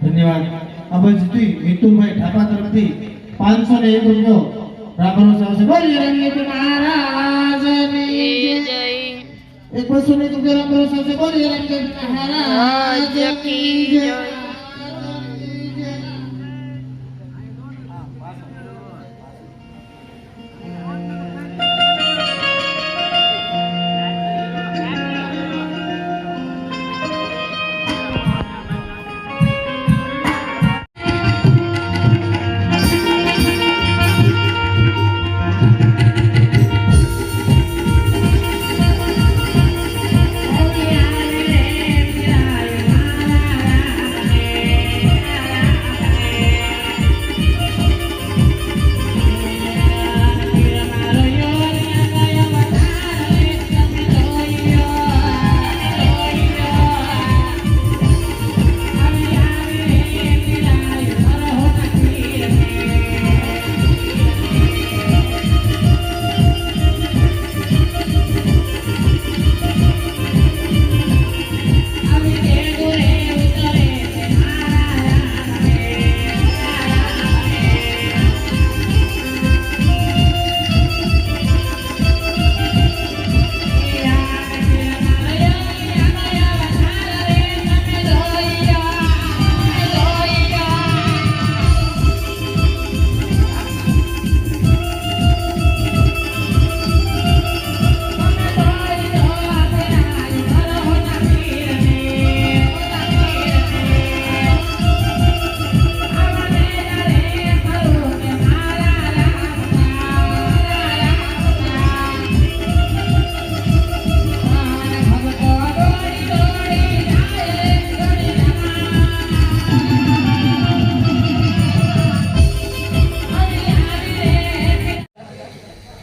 ધન્યવાદ. આપણે જીતી મિતુભાઈ ઠાપા તરફથી 501 રૂપિયો રાબરો આવશે. બોલીએ રંગીત મહારાજની જય. 101 રૂપિયો રાબરો આવશે. બોલીએ રંગીત મહારાજ કી જય.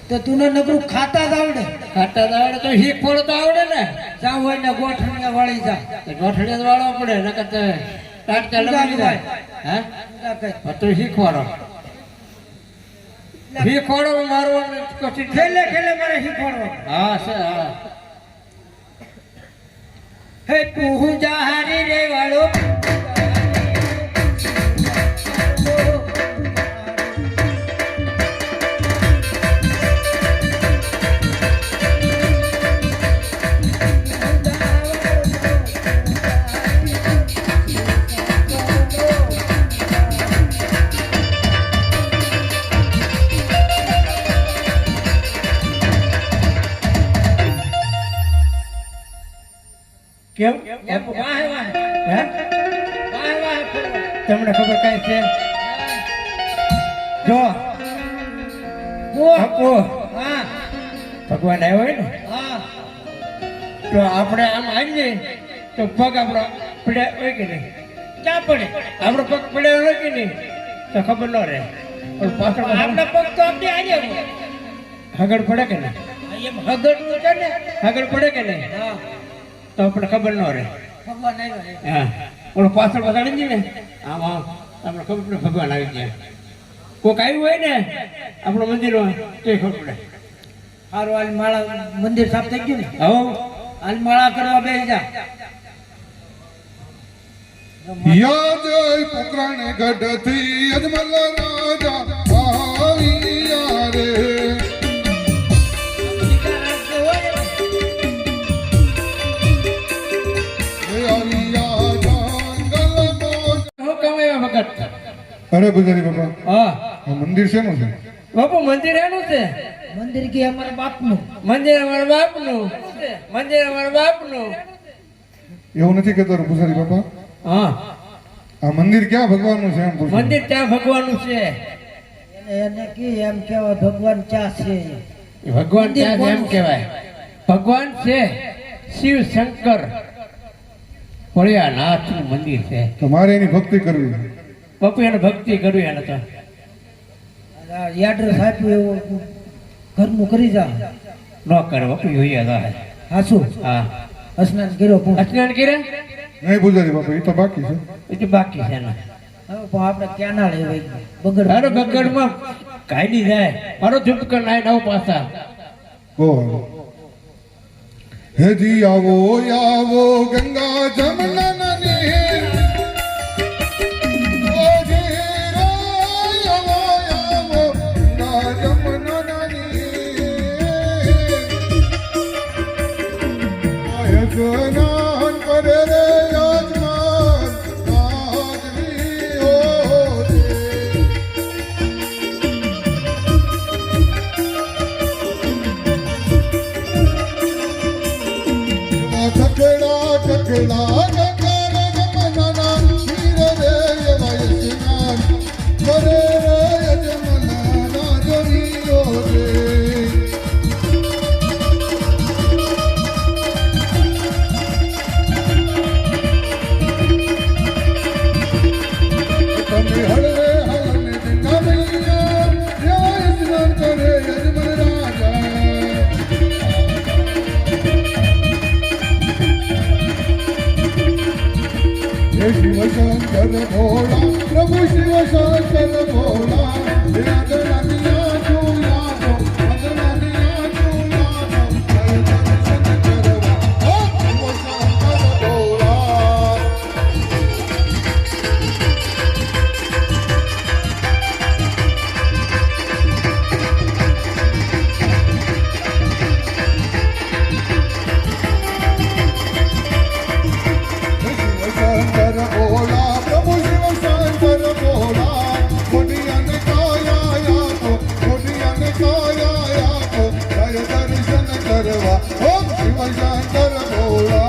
તો તું નકરું ખાતા જ આવડે તો શીખવાડો તો આવડે ને. જાવ હોય ને ગોઠણીયા વાળી જા. ગોઠડિયા વાળો પડે નકર તો ટાટકા લગાવી જાય. હે તો શીખવાડો મારવાનું કશી ખેલે ખેલે મારે શીખવાડો. હા સર હા. હે તું જાહારી રે વાળો કેમ વાહ વાહ હે વાહ તમને ખબર કઈ છે જો હા ભગવાન આવ્યો હોય ને હા તો આપણે આમ આવીએ તો પગ આપણો પડ્યા હોય કે નહીં? ક્યાં પડે આપણો પગ પડ્યો હોય કે નહીં તો ખબર ન રહે. પણ પાછળ આપણા પગ તો આપણે આજે હગડ પડે કે નહીં? એમ હગડનું છે ને હગડ પડે કે નહીં હા તો આપણે ખબર ન રહે. ભગવાન આવ્યો હા ઓલો પાછળ બગાડી દઈએ ને આમ આમ આપણે ખબર પડે ભગવાન આવી ગયા. કોઈક આવ્યું હોય ને આપણું મંદિરમાં તો ખબર પડે. હારું હાલ માળા મંદિર સાફ થઈ ગયું ને હવે હાલ માળા કરવા બેસી જા. યાદ પુકરાને ગઢથી અજમલ રાજા આવ્યા રે. અરે બજારી બાપા હા આ મંદિર શેનું છે? બાપુ મંદિર એનું છે. મંદિર કે અમારા બાપનું મંદિર અમારા બાપનું. મંદિર અમારા બાપનું. એવું નથી કહેતો પૂજારી બાપા, હા આ મંદિર ક્યાં ભગવાનનું છે એમ પૂછું. મંદિર ત્યાં ભગવાનનું છે. એને કી એમ કેવાય ભગવાન ચા છે એ ભગવાન ત્યાં છે એમ કહેવાય. ભગવાન છે શિવ શંકર ભોળિયાનાથનું મંદિર છે. તો મારે એની ભક્તિ કરવી. પપ્પુ એને ભક્તિ કરવી. એને તો એડ્રેસ આપ્યું એવું ઘરનું કરી જા ન કરે પપ્પુ જોઈએ તો. હાસુ હા સ્નાન કર્યો પણ સ્નાન કરે નહીં પૂજારી બાપા, એ તો બાકી છે. એ તો બાકી છે ને. હવે પણ આપણે ક્યાં ના લેવાય બગડ તારો બગડમાં કાઢી જાય. મારો ઝુમકર નાય નવ પાછા. બોલ. હેજી આવો આવો ગંગા જમના નદી, ઓ ઘેરા આવો આવો ગંગા જમના નદી, આય સ્નાન કરે રે યજમાન આજની ઓજે. ઠકડા ઠકડા ગંગા જમના ક્ષીર રે વૈષ્ણવ કરે રે યજમના રાજવીઓ રે. તમે હળવે હલને ગંગા મૈયા જય સ્નાન કરે યજમન રાજા. हे शिव शंकर भोला प्रभु शिव शंकर भोला, हे अगनानिया तू यादो, अगनानिया तू यादो, जय दर्शन करवा ओ शिव शंकर भोला. शंकर भोला प्रभु शिव शंकर भोला, कोटिया ने काया या तो, कोटिया ने काया या तो, जय दर्शन करवा ओम शिव शंकर भोला.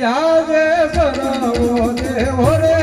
આજે સરાવો દેવો રે